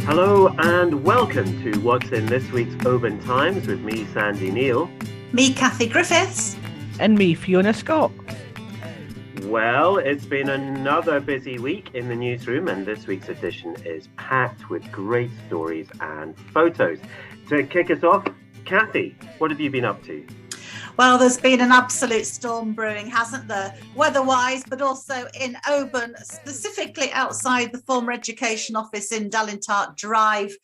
Hello and welcome to What's in this week's Oban Times with me, Sandy Neal. Me, Kathy Griffiths. And me, Fiona Scott. Well, it's been another busy week in the newsroom, and this week's edition is packed with great stories and photos. To kick us off, Kathy, what have you been up to? Well, there's been an absolute storm brewing, hasn't there? Weather-wise, but also in Oban, specifically outside the former education office in Dalintart Drive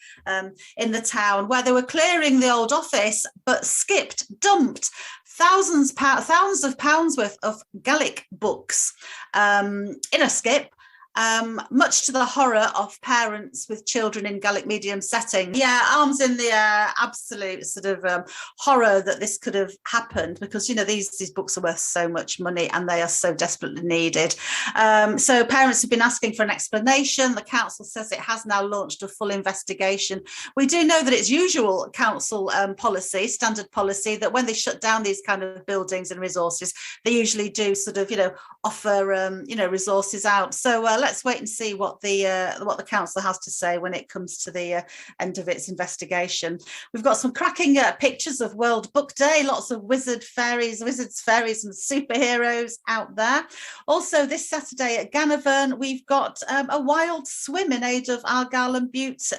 in the town, where they were clearing the old office, but dumped thousands of pounds worth of Gaelic books in a skip. Much to the horror of parents with children in Gaelic medium settings. Yeah, arms in the air, absolute sort of horror that this could have happened, because, you know, these books are worth so much money and they are so desperately needed. So parents have been asking for an explanation. The council says it has now launched a full investigation. We do know that it's usual council policy, standard policy, that when they shut down these kind of buildings and resources, they usually do sort of, offer, resources out. So let's wait and see what the council has to say when it comes to the end of its investigation. We've got some cracking pictures of World Book Day, lots of wizards, fairies, and superheroes out there. Also, this Saturday at Ganavan, we've got a wild swim in aid of Argyll and Bute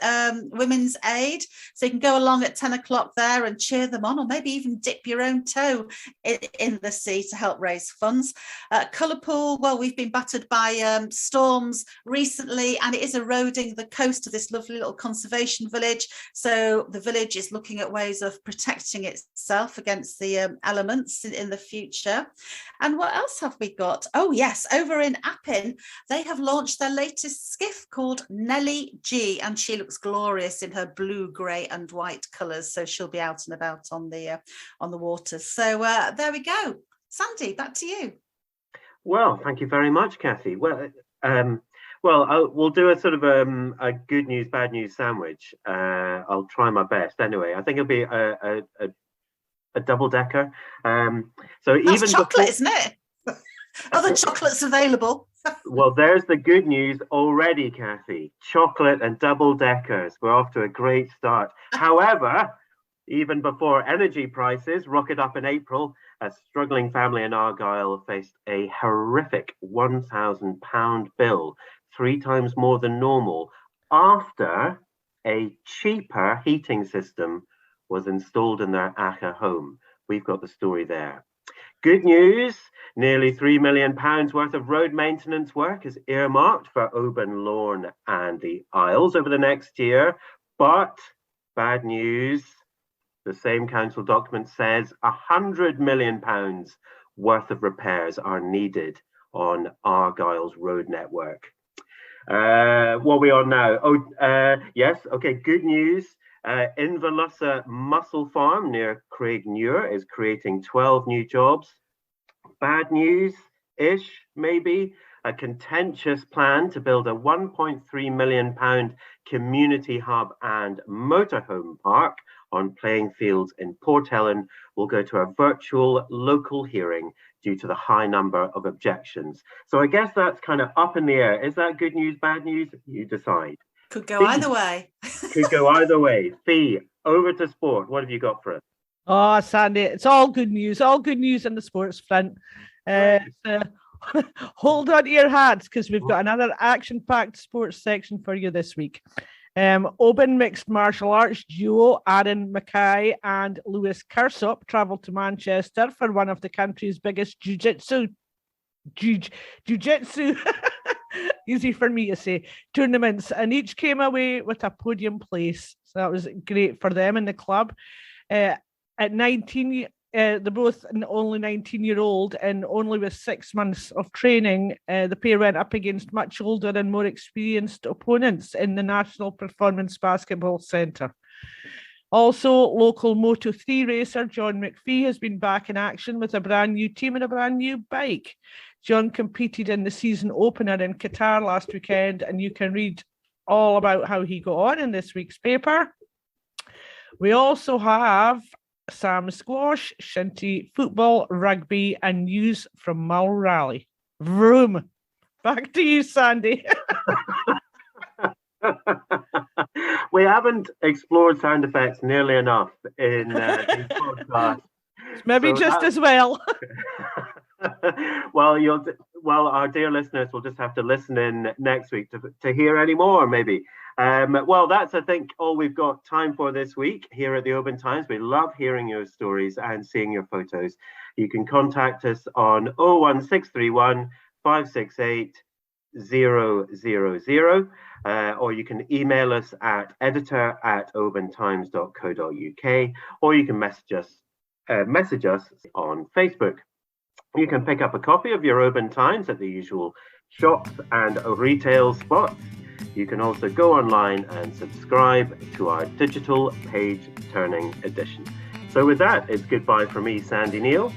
Women's Aid. So you can go along at 10 o'clock there and cheer them on, or maybe even dip your own toe in the sea to help raise funds. Cullipool, well, we've been battered by storms recently, and it is eroding the coast of this lovely little conservation village. So the village is looking at ways of protecting itself against the elements in the future. And what else have we got? Oh yes, over in Appin, they have launched their latest skiff called Nellie G, and she looks glorious in her blue, grey and white colours. So she'll be out and about on the waters. So there we go. Sandy, back to you. Well, thank you very much, Kathy. We'll do a sort of a good news, bad news sandwich. I'll try my best. Anyway, I think it'll be a double decker. So that's even chocolate, isn't it? Other chocolates available. Well, there's the good news already, Kathy. Chocolate and double deckers. We're off to a great start. However, even before energy prices rocketed up in April, a struggling family in Argyll faced a horrific £1,000 bill, 3 times more than normal, after a cheaper heating system was installed in their Acha home. We've got the story there. Good news, nearly £3 million worth of road maintenance work is earmarked for Oban, Lorne and the Isles over the next year. But bad news, the same council document says £100 million worth of repairs are needed on Argyll's road network. What are we on now? Yes, okay, good news. Inverlussa Mussel Farm near Craigmuir is creating 12 new jobs. Bad news-ish, maybe. A contentious plan to build a £1.3 million community hub and motorhome park on playing fields in Port Ellen will go to a virtual local hearing due to the high number of objections. So I guess that's kind of up in the air. Is that good news, bad news? You decide. Could go either way. Could go either way. Fee, over to sport. What have you got for us? Oh, Sandy, it's all good news on the sports front. Hold on to your hats, because we've got another action-packed sports section for you this week. Oban mixed martial arts duo Aaron Mackay and Lewis Kersop travelled to Manchester for one of the country's biggest jiu-jitsu easy for me to say, tournaments, and each came away with a podium place. So that was great for them in the club. At 19, they're both only 19-year-old, and only with 6 months of training, the pair went up against much older and more experienced opponents in the National Performance Basketball Centre. Also, local Moto3 racer John McPhee has been back in action with a brand new team and a brand new bike. John competed in the season opener in Qatar last weekend, and you can read all about how he got on in this week's paper. We also have Sam squash, shinty, football, rugby, and news from Mull Rally. Vroom. Back to you, Sandy. We haven't explored sound effects nearly enough in these podcasts. Maybe So just as well. Well, our dear listeners will just have to listen in next week to hear any more, maybe. Well, that's, I think, all we've got time for this week here at the Oban Times. We love hearing your stories and seeing your photos. You can contact us on 01631 568 000, or you can email us at editor@obantimes.co.uk, or you can message us on Facebook. You can pick up a copy of your Oban Times at the usual shops and retail spots. You can also go online and subscribe to our digital page-turning edition. So with that, it's goodbye from me, Sandy Neal.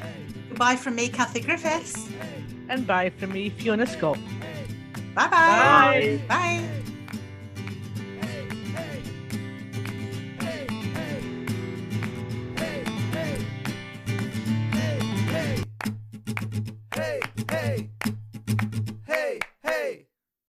Goodbye from me, Kathy Griffiths. And bye from me, Fiona Scott. Bye-bye. Bye. Bye. Hey, hey.